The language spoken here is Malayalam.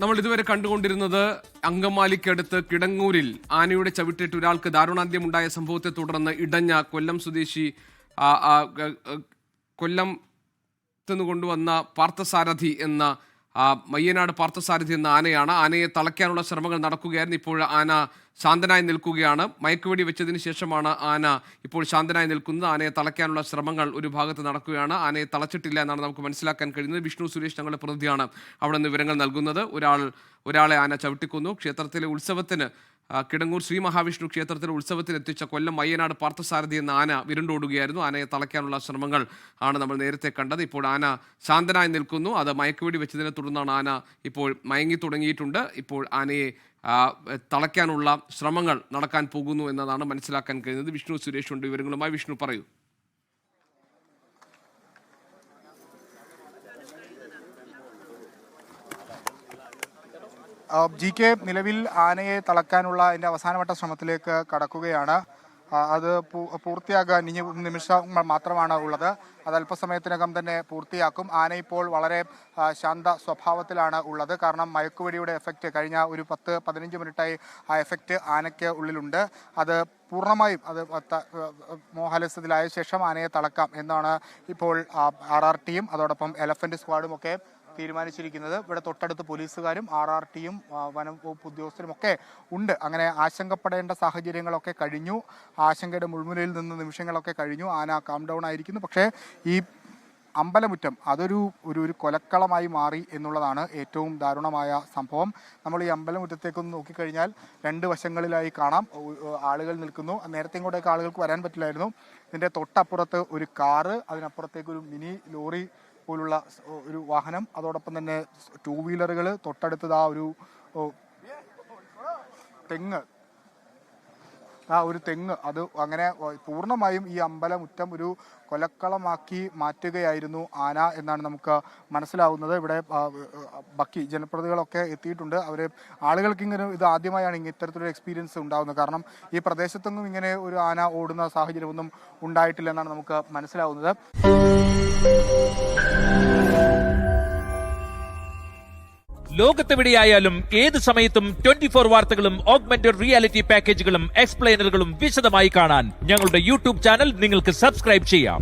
നമ്മൾ ഇതുവരെ കണ്ടുകൊണ്ടിരുന്നത് അങ്കമാലിക്കടുത്ത് കിടങ്ങൂരിൽ ആനയുടെ ചവിട്ടേറ്റ് ഒരാൾക്ക് ദാരുണാന്ത്യമുണ്ടായ സംഭവത്തെ തുടർന്ന് ഇടഞ്ഞ കൊല്ലം സ്വദേശി കൊല്ലം കൊണ്ടുവന്ന പാർത്ഥസാരഥി എന്ന മയ്യനാട് പാർത്ഥസാരഥി എന്ന ആനയാണ്. ആനയെ തളയ്ക്കാനുള്ള ശ്രമങ്ങൾ നടക്കുകയായിരുന്നു. ഇപ്പോൾ ആന ശാന്തനായി നിൽക്കുകയാണ്. മയക്കുവെടി വെച്ചതിന് ശേഷമാണ് ആന ഇപ്പോൾ ശാന്തനായി നിൽക്കുന്നത്. ആനയെ തളയ്ക്കാനുള്ള ശ്രമങ്ങൾ ഒരു ഭാഗത്ത് നടക്കുകയാണ്. ആനയെ തളച്ചിട്ടില്ല എന്നാണ് നമുക്ക് മനസ്സിലാക്കാൻ കഴിയുന്നത്. വിഷ്ണു സുരേഷ് ഞങ്ങളുടെ പ്രതിനിധിയാണ് അവിടെ നിന്ന് വിവരങ്ങൾ നൽകുന്നത്. ഒരാളെ ആന ചവിട്ടിക്കൊന്നു. ക്ഷേത്രത്തിലെ ഉത്സവത്തിന് കിടങ്ങൂർ ശ്രീ മഹാവിഷ്ണു ക്ഷേത്രത്തിലെ ഉത്സവത്തിന് എത്തിച്ച കൊല്ലം മയ്യനാട് പാർത്ഥസാരഥി എന്ന ആന വിരണ്ടോടുകയായിരുന്നു. ആനയെ തളയ്ക്കാനുള്ള ശ്രമങ്ങൾ ആണ് നമ്മൾ നേരത്തെ കണ്ടത്. ഇപ്പോൾ ആന ശാന്തനായി നിൽക്കുന്നു. അത് മയക്കുവെടി വെച്ചതിനെ തുടർന്നാണ് ആന ഇപ്പോൾ മയങ്ങി തുടങ്ങിയിട്ടുണ്ട്. ഇപ്പോൾ ആനയെ തളയ്ക്കാനുള്ള ശ്രമങ്ങൾ നടക്കാൻ പോകുന്നു എന്നതാണ് മനസ്സിലാക്കാൻ കഴിയുന്നത്. വിഷ്ണു സുരേഷ് ഉണ്ട് വിവരങ്ങളുമായി. വിഷ്ണു, പറയൂ. ജി കെ, നിലവിൽ ആനയെ തളയ്ക്കാനുള്ള അതിൻ്റെ അവസാനവട്ട ശ്രമത്തിലേക്ക് കടക്കുകയാണ്. അത് പൂർത്തിയാകാൻ ഇനി നിമിഷങ്ങൾ മാത്രമാണ് ഉള്ളത്. അത് അല്പസമയത്തിനകം തന്നെ പൂർത്തിയാക്കും. ആന ഇപ്പോൾ വളരെ ശാന്ത സ്വഭാവത്തിലാണ് ഉള്ളത്. കാരണം മയക്കുവെടിയുടെ എഫക്റ്റ് കഴിഞ്ഞ ഒരു 10-15 മിനിറ്റായി ആ എഫക്റ്റ് ആനയ്ക്ക് ഉള്ളിലുണ്ട്. അത് പൂർണ്ണമായും അത് മോഹാലസ്യത്തിലായ ശേഷം ആനയെ തളക്കാം എന്നാണ് ഇപ്പോൾ RRTയും അതോടൊപ്പം എലഫന്റ് സ്ക്വാഡും ഒക്കെ തീരുമാനിച്ചിരിക്കുന്നത്. ഇവിടെ തൊട്ടടുത്ത് പോലീസുകാരും RRTയും വനം വകുപ്പ് ഉദ്യോഗസ്ഥരും ഒക്കെ ഉണ്ട്. അങ്ങനെ ആശങ്കപ്പെടേണ്ട സാഹചര്യങ്ങളൊക്കെ കഴിഞ്ഞു. ആശങ്കയുടെ മുൾമുനയിൽ നിന്ന് നിമിഷങ്ങളൊക്കെ കഴിഞ്ഞു. ആന കാം ഡൗൺ ആയിരിക്കുന്നു. പക്ഷേ ഈ അമ്പലമുറ്റം അതൊരു കൊലക്കളമായി മാറി എന്നുള്ളതാണ് ഏറ്റവും ദാരുണമായ സംഭവം. നമ്മൾ ഈ അമ്പലമുറ്റത്തേക്കൊന്ന് നോക്കിക്കഴിഞ്ഞാൽ 2 വശങ്ങളിലായി കാണാം ആളുകൾ നിൽക്കുന്നു. നേരത്തെ ഇങ്ങോട്ടേക്ക് ആളുകൾക്ക് വരാൻ പറ്റില്ലായിരുന്നു. ഇതിൻ്റെ തൊട്ടപ്പുറത്ത് ഒരു കാറ്, അതിനപ്പുറത്തേക്ക് ഒരു മിനി ലോറി പോലുള്ള ഒരു വാഹനം, അതോടൊപ്പം തന്നെ 2 വീലറുകൾ, തൊട്ടടുത്തത് ഒരു തെങ്ങ്, അത് അങ്ങനെ പൂർണ്ണമായും ഈ അമ്പലമുറ്റം ഒരു കൊലക്കളമാക്കി മാറ്റുകയായിരുന്നു ആന എന്നാണ് നമുക്ക് മനസ്സിലാവുന്നത്. ഇവിടെ ബാക്കി ജനപ്രതിനിധികളൊക്കെ എത്തിയിട്ടുണ്ട്. ആളുകൾക്ക് ഇങ്ങനെ ഇത് ആദ്യമായാണ് ഇത്തരത്തിലൊരു എക്സ്പീരിയൻസ് ഉണ്ടാകുന്നത്. കാരണം ഈ പ്രദേശത്തൊന്നും ഇങ്ങനെ ഒരു ആന ഓടുന്ന സാഹചര്യമൊന്നും ഉണ്ടായിട്ടില്ല എന്നാണ് നമുക്ക് മനസ്സിലാവുന്നത്. ലോകത്തെവിടെയായാലും ഏത് സമയത്തും 24 വാർത്തകളും ഓഗ്മെന്റഡ് റിയാലിറ്റി പാക്കേജുകളും എക്സ്പ്ലെയിനറുകളും വിശദമായി കാണാൻ ഞങ്ങളുടെ യൂട്യൂബ് ചാനൽ നിങ്ങൾക്ക് സബ്സ്ക്രൈബ് ചെയ്യാം.